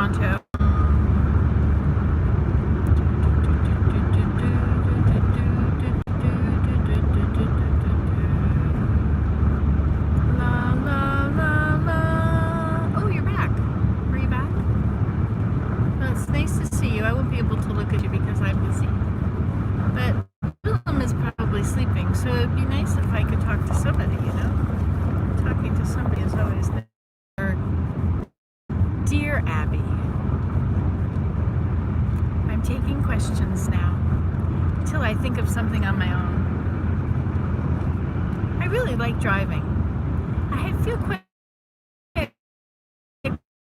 Toronto. La la la la. Oh, you're back. Are you back? Well, it's nice to see you. I won't be able to look at you because I'm busy. But Willem is probably sleeping, so it'd be nice if I could talk to somebody, you know? Talking to somebody is always nice. Dear Abby, I'm taking questions now until I think of something on my own. I really like driving. I feel quite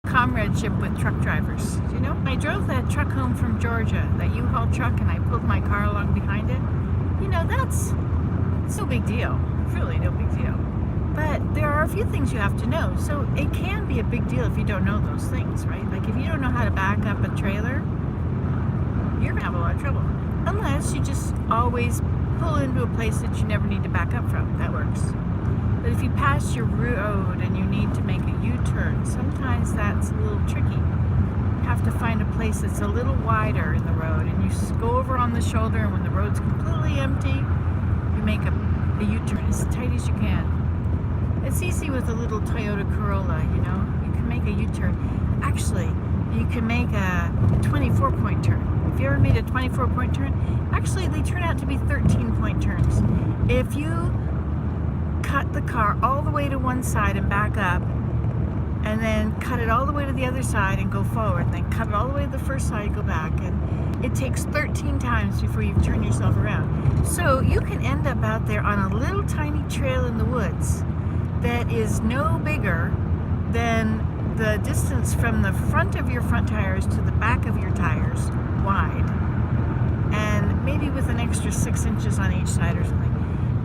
comradeship with truck drivers. You know, I drove that truck home from Georgia, that U-Haul truck, and I pulled my car along behind it. You know, that's no big deal. Really no big deal. But there are a few things you have to know. So it can be a big deal if you don't know those things, right? Like if you don't know how to back up a trailer, you're gonna have a lot of trouble. Unless you just always pull into a place that you never need to back up from. That works. But if you pass your road and you need to make a U-turn, sometimes that's a little tricky. You have to find a place that's a little wider in the road, and you go over on the shoulder, and when the road's completely empty, you make a U-turn as tight as you can. It's easy with a little Toyota Corolla, you know. You can make a U-turn. Actually, you can make a 24-point turn. If you ever made a 24-point turn, actually they turn out to be 13-point turns. If you cut the car all the way to one side and back up, and then cut it all the way to the other side and go forward, and then cut it all the way to the first side and go back, and it takes 13 times before you turn yourself around. So you can end up out there on a little tiny trail in the woods that is no bigger than the distance from the front of your front tires to the back of your tires wide, and maybe with an extra 6 inches on each side or something.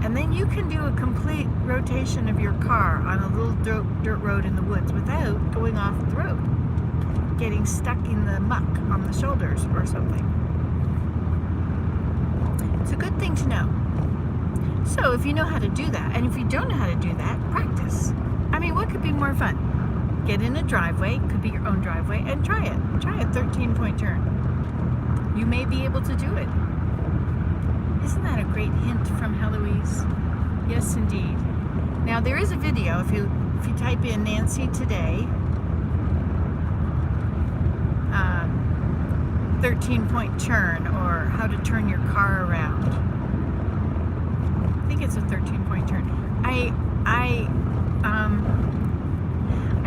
And then you can do a complete rotation of your car on a little dirt road in the woods without going off the road, getting stuck in the muck on the shoulders or something. It's a good thing to know. So if you know how to do that, and if you don't know how to do that, practice. I mean, what could be more fun? Get in a driveway, could be your own driveway, and try it. Try a 13-point turn. You may be able to do it. Isn't that a great hint from Heloise? Yes, indeed. Now, there is a video, if you type in Nancy Today, 13-point turn, or how to turn your car around. I think it's a 13-point turn. I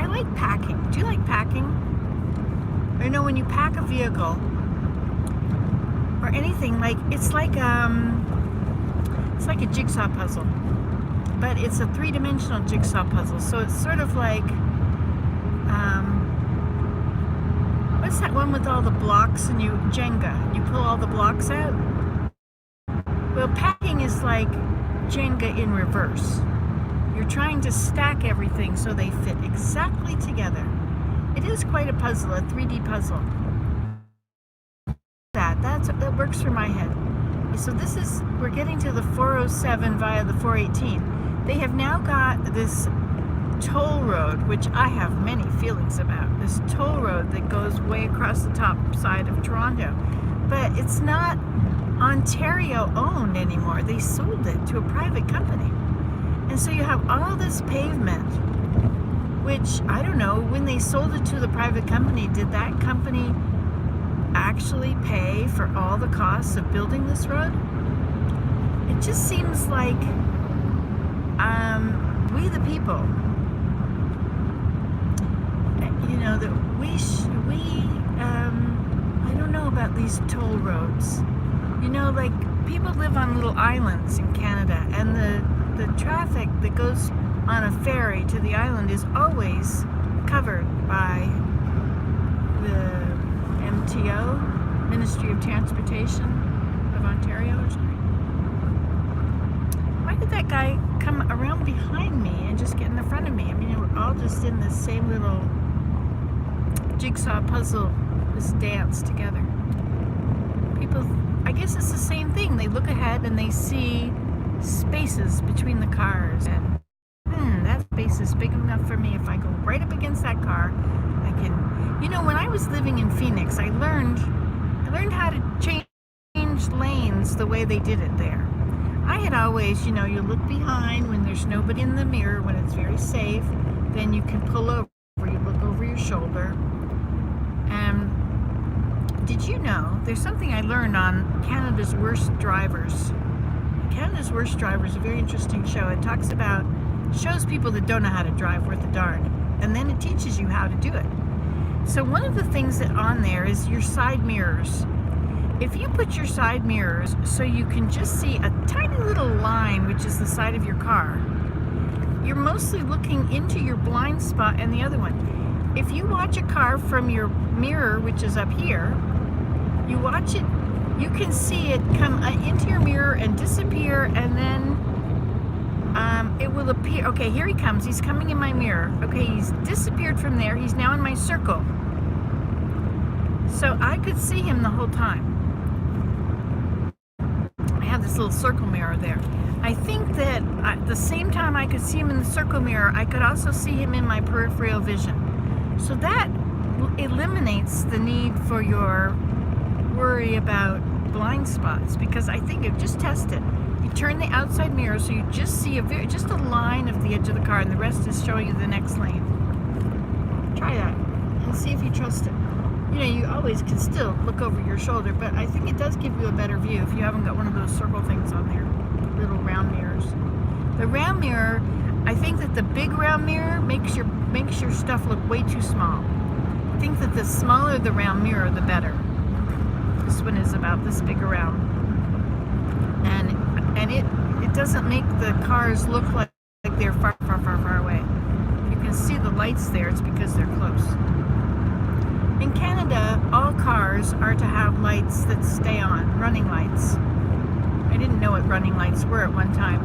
like packing. Do you like packing? I know when you pack a vehicle or anything, like it's like a jigsaw puzzle, but it's a three-dimensional jigsaw puzzle. So it's sort of like what's that one with all the blocks and Jenga? You pull all the blocks out. Well, packing is like Jenga in reverse. You're trying to stack everything so they fit exactly together. It is quite a puzzle, a 3D puzzle. That works for my head. So we're getting to the 407 via the 418. They have now got this toll road, which I have many feelings about. This toll road that goes way across the top side of Toronto. But it's not Ontario owned anymore. They sold it to a private company. And so you have all this pavement, which, I don't know, when they sold it to the private company, did that company actually pay for all the costs of building this road? It just seems like we the people, you know, that I don't know about these toll roads. You know, like people live on little islands in Canada, and the traffic that goes on a ferry to the island is always covered by the MTO, Ministry of Transportation of Ontario or something. Why did that guy come around behind me and just get in the front of me? I mean, we're all just in this same little jigsaw puzzle, this dance together. People, I guess it's the same thing. They look ahead and they see spaces between the cars, and that space is big enough for me. If I go right up against that car, I can, you know, when I was living in Phoenix, I learned how to change lanes the way they did it there. I had always, you know, you look behind when there's nobody in the mirror, when it's very safe, then you can pull over, you look over your shoulder. Did you know, there's something I learned on Canada's Worst Drivers. Canada's Worst Drivers is a very interesting show. It shows people that don't know how to drive worth a darn, and then it teaches you how to do it. So one of the things that on there is your side mirrors. If you put your side mirrors so you can just see a tiny little line, which is the side of your car, you're mostly looking into your blind spot and the other one. If you watch a car from your mirror, which is up here, you watch it, you can see it come into your mirror and disappear, and then it will appear. Okay, here he comes. He's coming in my mirror. Okay, he's disappeared from there. He's now in my circle. So I could see him the whole time. I have this little circle mirror there. I think that at the same time I could see him in the circle mirror, I could also see him in my peripheral vision. So that eliminates the need for your worry about blind spots, because I think if just test it. You turn the outside mirror so you just see just a line of the edge of the car, and the rest is showing you the next lane. Try that and see if you trust it. You know, you always can still look over your shoulder, but I think it does give you a better view if you haven't got one of those circle things on there, little round mirrors. The round mirror, I think that the big round mirror makes your stuff look way too small. I think that the smaller the round mirror, the better. This one is about this big around, and it doesn't make the cars look like they're far away. You can see the lights there. It's because they're close. In Canada, all cars are to have lights that stay on, running lights. I didn't know what running lights were at one time.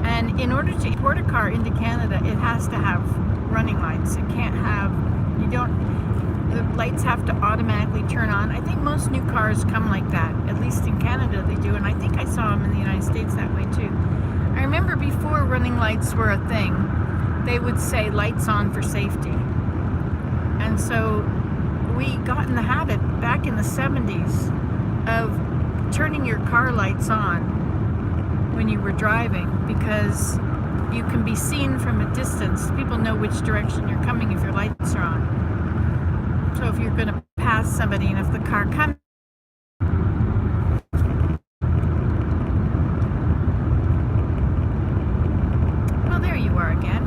And in order to import a car into Canada, it has to have running lights. It can't have, the lights have to automatically turn on. I think most new cars come like that. At least in Canada they do, and I think I saw them in the United States that way too. I remember before running lights were a thing, they would say lights on for safety. And so we got in the habit back in the 70s of turning your car lights on when you were driving, because you can be seen from a distance. People know which direction you're coming if your lights are on. So if you're going to pass somebody, and if the car comes, well, there you are again.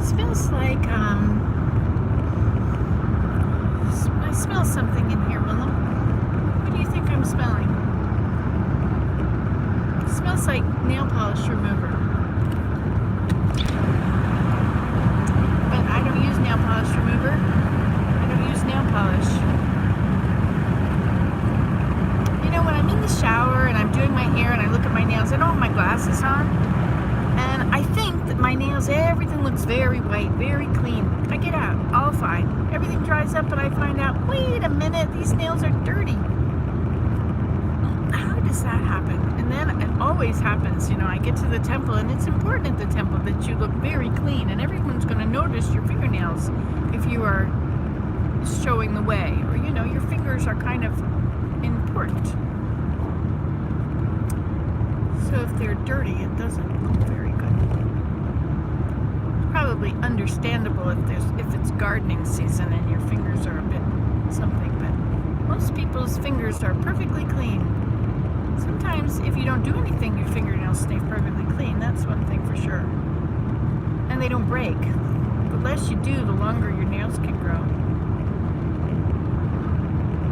Smells like I smell something in here, Willem. What do you think I'm smelling? It smells like nail polish remover. But I don't use nail polish remover. I don't use nail polish. You know, when I'm in the shower and I'm doing my hair and I look at my nails, I don't have my glasses on. And I think that my nails, everything looks very white, very clean. I get out, all fine. Everything dries up and I find out, wait a minute, these nails are dirty. How does that happen? And then it always happens, you know, I get to the temple, and it's important at the temple that you look very clean, and everyone's going to notice your fingernails if you are showing the way, or, you know, your fingers are kind of important. So if they're dirty, it doesn't look very good. Probably understandable if it's gardening season and your fingers are a bit something, but most people's fingers are perfectly clean. Sometimes if you don't do anything, your fingernails stay perfectly clean. That's one thing for sure. And they don't break. The less you do, the longer your nails can grow.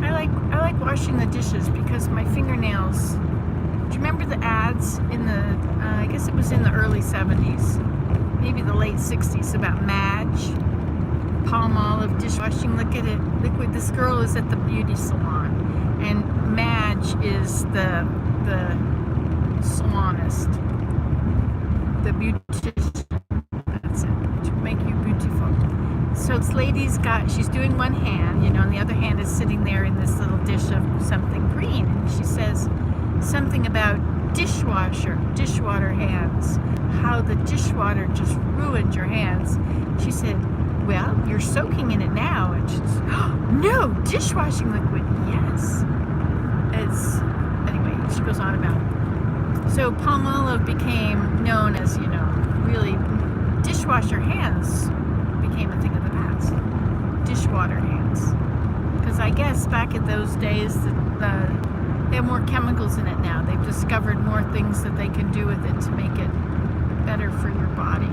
I like washing the dishes because my fingernails. Do you remember the ads in the, I guess it was in the early 70s, maybe the late 60s, about Madge, Palmolive dishwashing liquid. This girl is at the beauty salon, and Madge is the salonist, the beautician. That's it, to make you beautiful. So this lady's she's doing one hand, you know, and the other hand is sitting there in this little dish of something green, and she says something about dishwater hands, how the dishwater just ruined your hands. She said, well, you're soaking in it now. And she's, no, dishwashing liquid. Yes. Anyway, she goes on about it. So Palmolive became known as, really dishwasher hands became a thing of the past. Dishwater hands. Because I guess back in those days, they have more chemicals in it now. They've discovered more things that they can do with it to make it better for your body.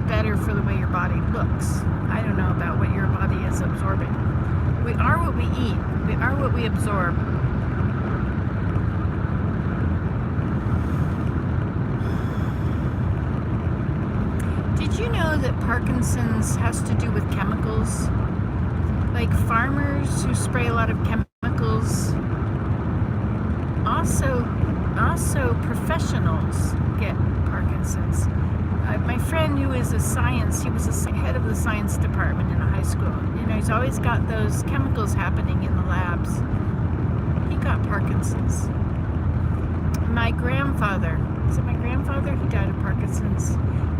Better for the way your body looks. I don't know about what your body is absorbing. We are what we eat. We are what we absorb. Did you know that Parkinson's has to do with chemicals? Like farmers who spray a lot of chemicals. Also professionals get Parkinson's. My friend who is he was the head of the science department in a high school. He's always got those chemicals happening in the labs. He got Parkinson's. My grandfather, he died of Parkinson's.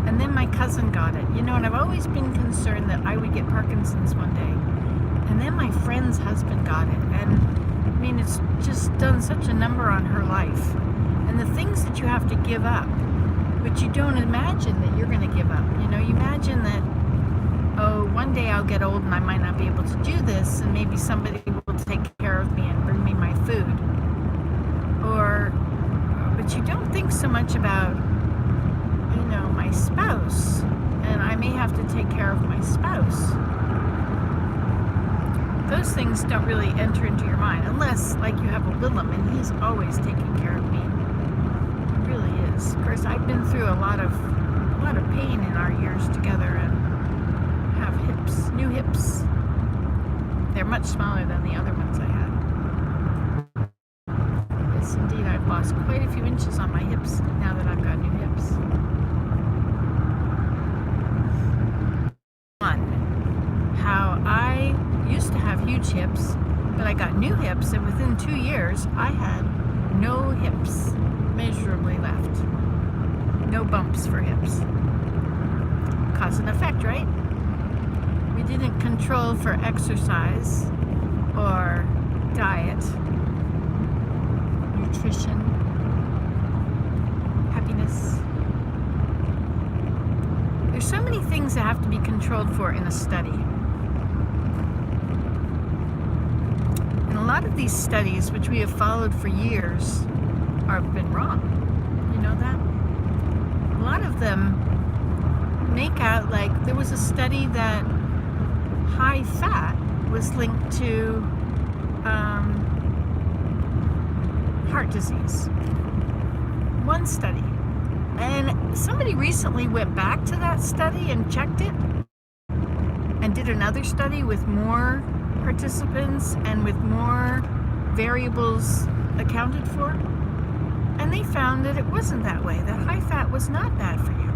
And then my cousin got it. And I've always been concerned that I would get Parkinson's one day. And then my friend's husband got it. And it's just done such a number on her life. And the things that you have to give up, but you don't imagine that you're going to give up. You imagine that, one day I'll get old and I might not be able to do this, and maybe somebody will take care of me and bring me my food. But you don't think so much about, my spouse, and I may have to take care of my spouse. Those things don't really enter into your mind, unless, like, you have a Willem, and he's always taking care of me. He really is. Of course, I've been through a lot of pain in our years together, and have new hips. They're much smaller than the other ones I had. Yes, indeed, I've lost quite a few inches on my hips now that I've got new hips. How I used to have huge hips, but I got new hips, and within 2 years, I had no hips measurably left. No bumps for hips. Cause and effect, right? We didn't control for exercise or diet, nutrition, happiness. There's so many things that have to be controlled for in a study. And a lot of these studies, which we have followed for years, have been wrong. You know that? A lot of them make out like there was a study that high fat was linked to heart disease. One study. And somebody recently went back to that study and checked it and did another study with more participants and with more variables accounted for. And they found that it wasn't that way, that high fat was not bad for you.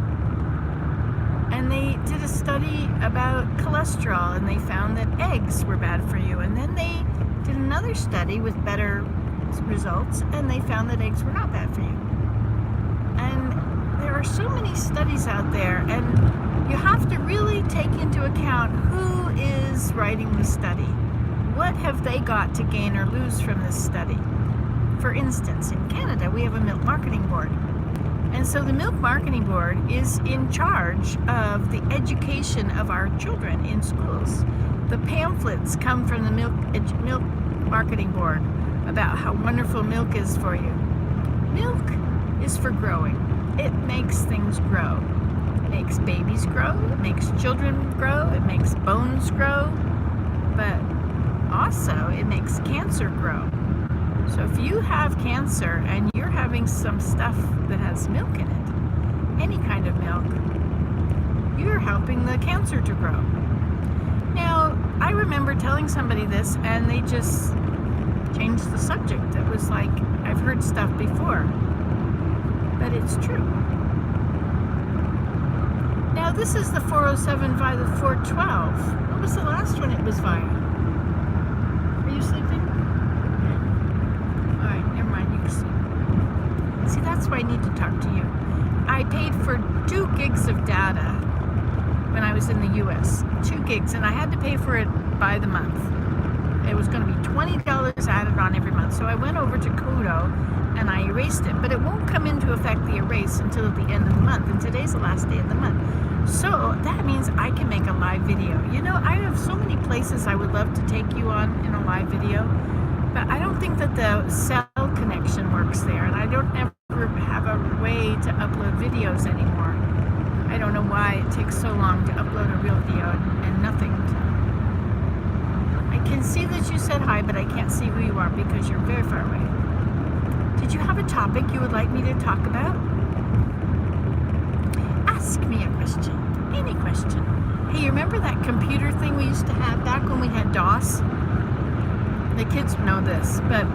And they did a study about cholesterol, and they found that eggs were bad for you. And then they did another study with better results, and they found that eggs were not bad for you. And there are so many studies out there, and you have to really take into account who is writing the study. What have they got to gain or lose from this study? For instance, in Canada, we have a milk marketing board. And so the Milk Marketing Board is in charge of the education of our children in schools. The pamphlets come from the Milk Marketing Board about how wonderful milk is for you. Milk is for growing. It makes things grow. It makes babies grow. It makes children grow. It makes bones grow. But also, it makes cancer grow. So if you have cancer and you're having some stuff that has milk in it, any kind of milk, you're helping the cancer to grow. Now, I remember telling somebody this and they just changed the subject. It was like, I've heard stuff before, but it's true. Now, this is the 407 via the 412. What was the last one it was via? Are you sleeping? See, that's why I need to talk to you. I paid for 2 gigs of data when I was in the US. 2 gigs, and I had to pay for it by the month. It was going to be $20 added on every month. So I went over to Kodo and I erased it, but it won't come into effect, the erase, until at the end of the month, and today's the last day of the month. So that means I can make a live video. You know, I have so many places I would love to take you on in a live video, but I don't think that the cell connection works there, and I don't ever have a way to upload videos anymore. I don't know why it takes so long to upload a real video and nothing. I can see that you said hi, but I can't see who you are because you're very far away. Did you have a topic you would like me to talk about? Ask me a question. Any question. Hey, you remember that computer thing we used to have back when we had DOS? The kids know this, but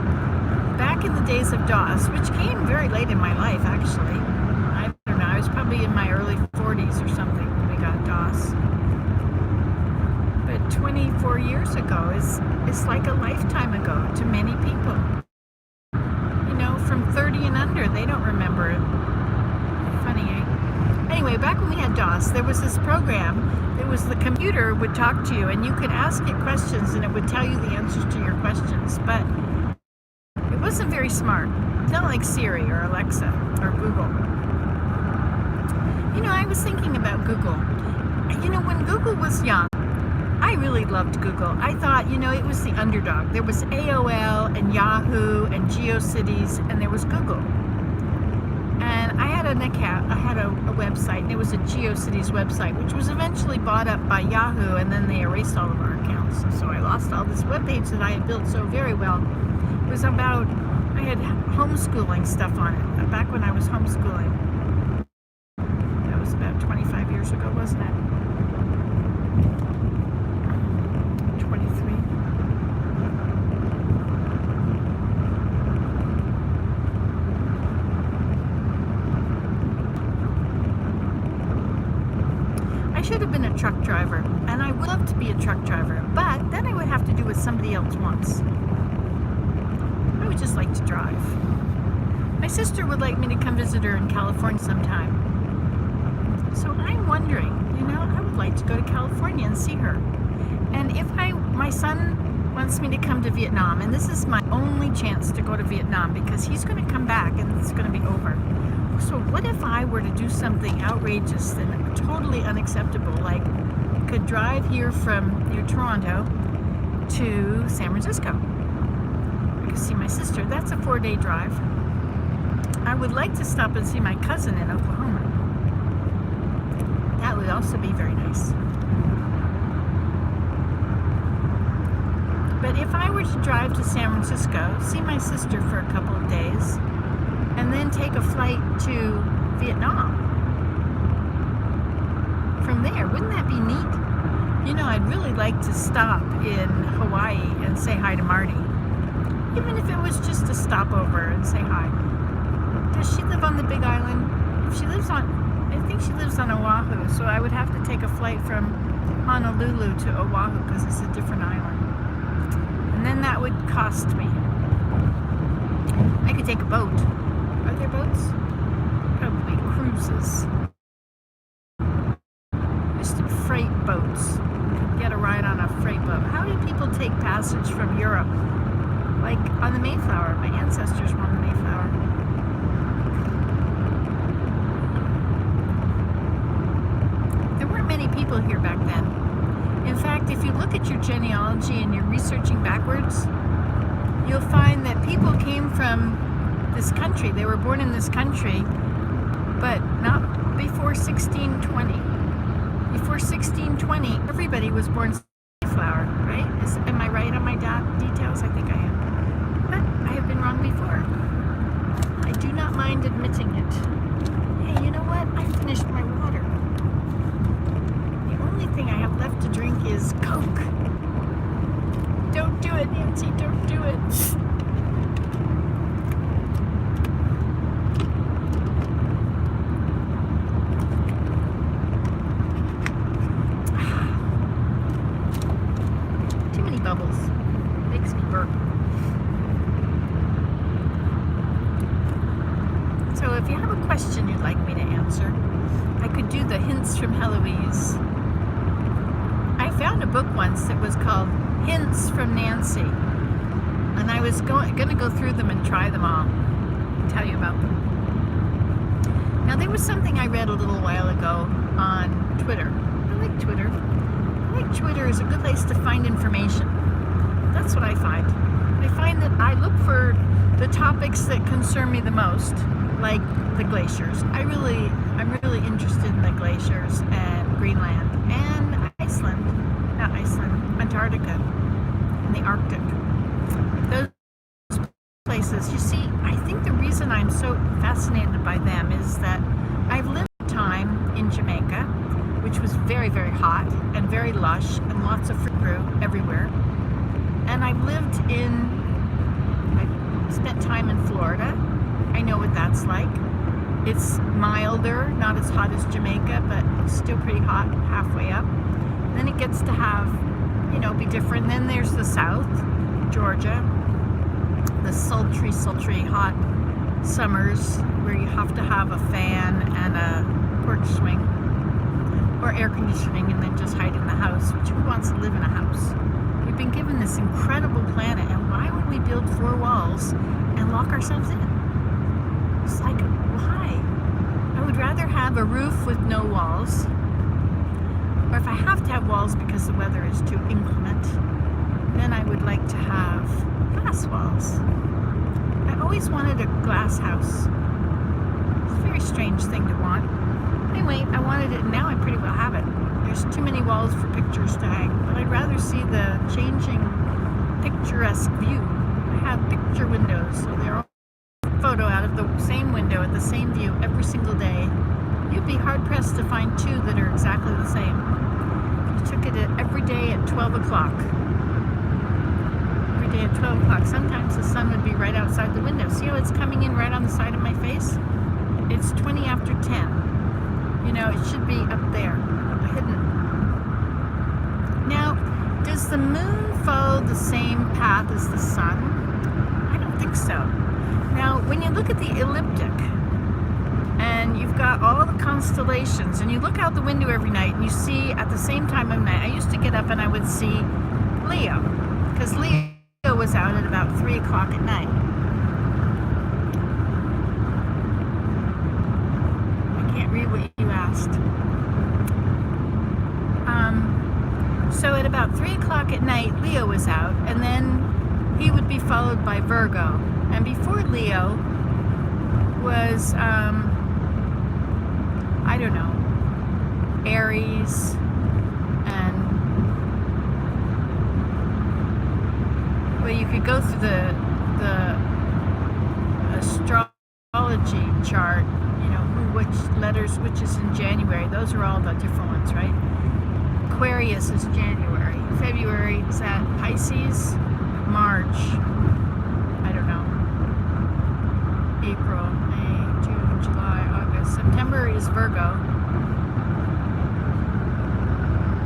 back in the days of DOS, which came very late in my life, actually. I don't know, I was probably in my early 40s or something when we got DOS. But 24 years ago is like a lifetime ago to many people. You know, from 30 and under, they don't remember it. Funny, eh? Anyway, back when we had DOS, there was this program. It was the computer would talk to you, and you could ask it questions, and it would tell you the answers to your questions. But it wasn't very smart. It's not like Siri or Alexa or Google. You know, I was thinking about Google. You know, when Google was young, I really loved Google. I thought, you know, it was the underdog. There was AOL and Yahoo and GeoCities, and there was Google. And I had an account, I had a website, and it was a GeoCities website, which was eventually bought up by Yahoo, and then they erased all of our accounts. So I lost all this webpage that I had built so very well. It was about, I had homeschooling stuff on it, back when I was homeschooling. That was about 25 years ago, wasn't it? 23. I should have been a truck driver, and I would love to be a truck driver, but then I would have to do what somebody else wants. I would just like to drive. My sister would like me to come visit her in California sometime. So I'm wondering, you know, I would like to go to California and see her. And if my son wants me to come to Vietnam, and this is my only chance to go to Vietnam because he's going to come back and it's going to be over. So what if I were to do something outrageous and totally unacceptable, like I could drive here from near Toronto to San Francisco? I could see my sister. That's a 4-day drive. I would like to stop and see my cousin in Oklahoma. That would also be very nice. But if I were to drive to San Francisco, see my sister for a couple of days, and then take a flight to Vietnam from there, wouldn't that be neat? You know, I'd really like to stop in Hawaii and say hi to Marty. Even if it was just a stopover and say hi. Does she live on the Big Island? If she lives on, I think she lives on Oahu, so I would have to take a flight from Honolulu to Oahu because it's a different island. And then that would cost me. I could take a boat. Are there boats? Probably cruises. Just freight boats. You could get a ride on a freight boat. How do people take passage from Europe? Like on the Mayflower. My ancestors were on the Mayflower. There weren't many people here back then. In fact, if you look at your genealogy and you're researching backwards, you'll find that people came from this country. They were born in this country, but not before 1620. Before 1620, everybody was born Mayflower, right? Am I right on my details? I think I am. But I have been wrong before. I do not mind admitting it. Hey, you know what? I finished my water. The only thing I have left to drink is Coke. Don't do it, Nancy. Don't do it. Bubbles. Makes me burp. So if you have a question you'd like me to answer, I could do the hints from Heloise. found a book once that was called Hints from Nancy, and I was going to go through them and try them all and tell you about them. Now, there was something I read a little while ago on Twitter. I like Twitter. I like Twitter is a good place to find information. That's what I find. I find that I look for the topics that concern me the most, like the glaciers. I'm really interested in the glaciers and Greenland and Antarctica and the Arctic. Those places, you see, I think the reason I'm so fascinated by them is that I've lived time in Jamaica, which was very, very hot and very lush and lots of fruit grew everywhere. And I spent time in Florida. I know what that's like. It's milder, not as hot as Jamaica, but still pretty hot halfway up. Then it gets to have, be different. Then there's the South, Georgia, the sultry, hot summers where you have to have a fan and a porch swing or air conditioning and then just hide in the house, which who wants to live in a house? We've been given this incredible planet, and why would we build 4 walls and lock ourselves in? It's like, why? I would rather have a roof with no walls, or if I have to have walls because the weather is too inclement, then I would like to have glass walls. I always wanted a glass house. It's a very strange thing to want. Anyway, I wanted it, and now I pretty well have it. There's too many walls for pictures to hang, but I'd rather see the changing, picturesque view. I have picture windows, so they're all photo out of the same window at the same view every single day. You'd be hard-pressed to find 2 that are exactly the same. You took it every day at 12 o'clock. Every day at 12 o'clock. Sometimes the sun would be right outside the window. See how it's coming in right on the side of my face? It's 20 after 10. It should be up there, hidden. Now, does the moon follow the same path as the sun? I don't think so. Now, when you look at the ecliptic, and you've got all the constellations, and you look out the window every night, and you see at the same time of night, I used to get up and I would see Leo, because Leo was out at about 3 o'clock at night. I can't read what you asked. So at about 3 o'clock at night, Leo was out, and then he would be followed by Virgo. And before Leo was, I don't know, Aries, and, well, you could go through the astrology chart, which letters, which is in January. Those are all the different ones, right? Aquarius is January. February is that Pisces. March, I don't know. April, May, June, July, August. September is Virgo.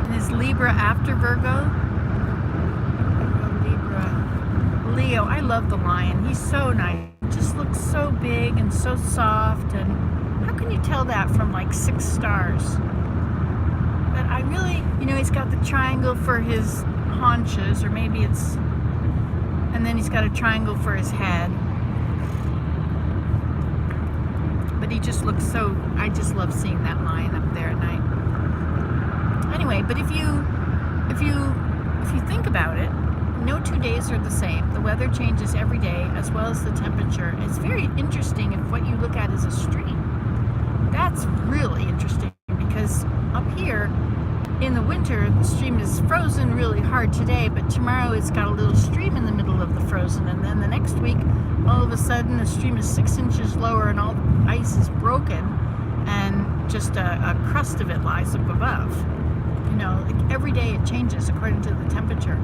And is Libra after Virgo? Libra. Leo. I love the lion. He's so nice. He just looks so big and so soft. And how can you tell that from like 6 stars? But I really, he's got the triangle for his haunches, or maybe it's, and then he's got a triangle for his head. But he just looks so, I just love seeing that lion up there at night. Anyway, but if you think about it, no 2 days are the same. The weather changes every day, as well as the temperature. It's very interesting if what you look at is a stream. That's really interesting, because up here in the winter, the stream is frozen really hard today, but tomorrow it's got a little stream in the middle of the frozen, and then the next week, all of a sudden, the stream is 6 inches lower and all the ice is broken, and just a crust of it lies up above. Like every day it changes according to the temperature.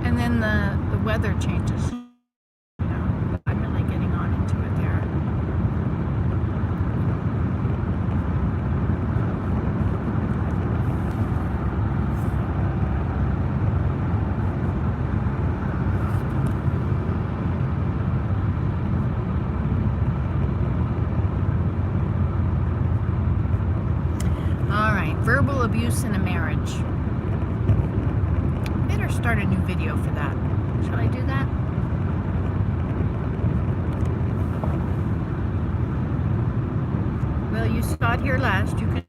And then the weather changes. I'm really getting on into it there. All right, verbal abuse in a marriage. better start a new video for that. Shall I do that? Well, you saw it here last. You can